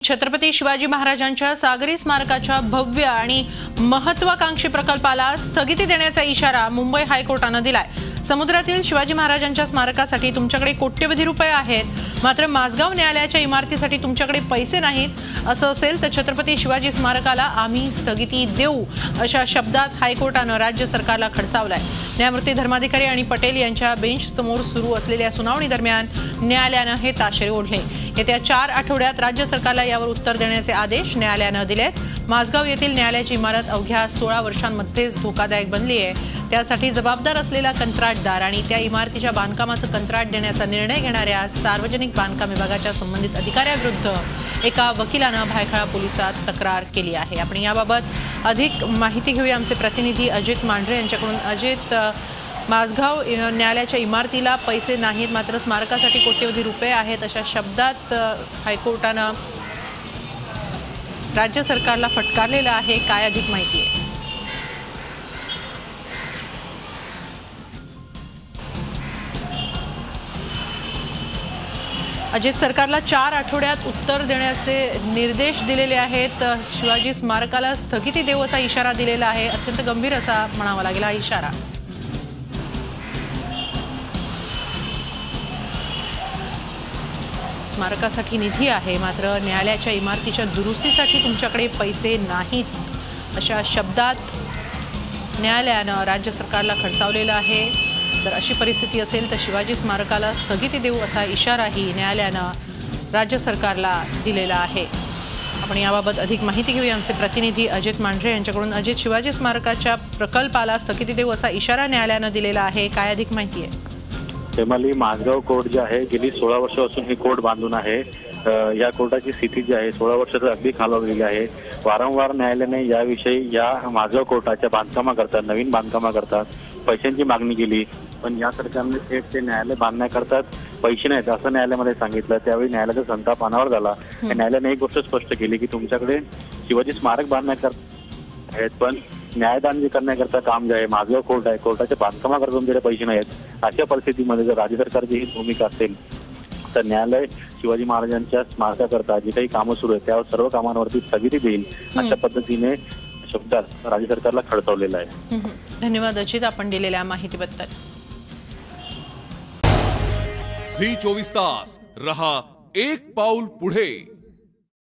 छत्रपती शिवाजी महाराजांच्या सागरी स्मारकाच्या भव्य आणि महत्वाकांक्षी प्रकल्पाला स्थगिती देण्याचा इशारा मुंबई हायकोर्टाने दिलाय। समुद्रातील शिवाजी महाराजांच्या स्मारकासाठी तुमच्याकडे कोट्यवधी रुपये आहेत, मात्र माझगाव न्यायालयाच्या इमारतीसाठी तुमच्याकडे पैसे नाहीत असं असेल तर छत्रपती शिवाजी स्मारकाला आम्ही स्थगिती देऊ अशा शब्दात हायकोर्टाने राज्य सरकारला खडसावलाय। न्यायमूर्ती धर्माधिकारी आणि पटेल यांच्या बेंच समोर सुरू असलेल्या सुनावणी दरम्यान न्यायालयाने हे ताशेरे ओढले। येत्या 4 आठवड्यात राज्य सरकारला यावर उत्तर देण्याचे आदेश न्यायालयाने दिलेत। माझगाव येथील न्यायालयाची इमारत अवघ्या 16 वर्षांमध्येच धोकादायक बनली आहे। त्यासाठी जबाबदार असलेला कंत्राटदार आणि त्या इमारतीच्या बांधकामाचं कंत्राट देण्याचा निर्णय घेणाऱ्या सार्वजनिक बांधकाम विभागाच्या संबंधित अधिकाऱ्याविरुद्ध एका वकिलाने भायखळा पोलिसात तक्रार केली आहे। आपण याबाबत अधिक माहिती घेऊया आमचे प्रतिनिधी अजित मांढरे यांच्याकडून। अजित, माझगाव न्यायालयाच्या इमारतीला पैसे नाहीत, मात्र स्मारकासाठी कोट्यवधी रुपये आहेत अशा शब्दात हायकोर्टाने राज्य सरकारला फटकारलेलं आहे। काय अधिक माहिती आहे? अजित, सरकारला 4 आठवड्यात उत्तर देण्याचे निर्देश दिलेले आहेत। शिवाजी स्मारकाला स्थगिती देऊ असा इशारा दिलेला आहे। अत्यंत गंभीर असा म्हणावा लागेल हा इशारा। स्मारकासाठी निधी आहे, मात्र न्यायालयाच्या इमारतीच्या दुरुस्तीसाठी तुमच्याकडे पैसे नाहीत अशा शब्दात न्यायालयाने राज्य सरकारला खडसावलेलं आहे। जर अशी परिस्थिती असेल तर शिवाजी स्मारकाला स्थगिती देऊ असा इशाराही न्यायालयाने राज्य सरकारला दिलेला आहे। आपण याबाबत अधिक माहिती घेऊया आमचे प्रतिनिधी अजित मांढरे यांच्याकडून। अजित, शिवाजी स्मारकाच्या प्रकल्पाला स्थगिती देऊ असा इशारा न्यायालयाने दिलेला आहे, काय अधिक माहिती आहे? हेमाली, माझगाव कोर्ट जे आहे गेली 16 वर्षापासून हे कोर्ट बांधून आहे। या कोर्टाची स्थिती जी आहे 16 वर्षात अगदी खालावलेली आहे। वारंवार न्यायालयाने याविषयी या माझगाव कोर्टाच्या बांधकामाकरता, नवीन बांधकामाकरता पैशांची मागणी केली, पण या सरकारने थेट ते न्यायालय बांधण्याकरता पैसे नाहीत असं न्यायालयामध्ये सांगितलं। त्यावेळी न्यायालयाचा संताप अनावर झाला। न्यायालयाने एक गोष्ट स्पष्ट केली की तुमच्याकडे शिवाजी स्मारक बांधण्याकरता आहेत, पण न्यायदान जे करण्याकरता काम जे आहे माझगाव कोर्ट आहे, कोर्टाच्या बांधकामाकरता तुमच्याकडे पैसे नाहीत। अशा परिस्थितीमध्ये जर राज्य सरकारची ही भूमिका असेल तर न्यायालय शिवाजी महाराजांच्या स्मारकाकरता जी काही कामं सुरू आहेत त्या सर्व कामांवरती स्थगिती देईल अशा पद्धतीने शब्दात राज्य सरकारला खडसावलेलं आहे। धन्यवाद अजित, आपण दिलेल्या माहितीबद्दल। झी 24 तास रहा एक पाऊल पुढे।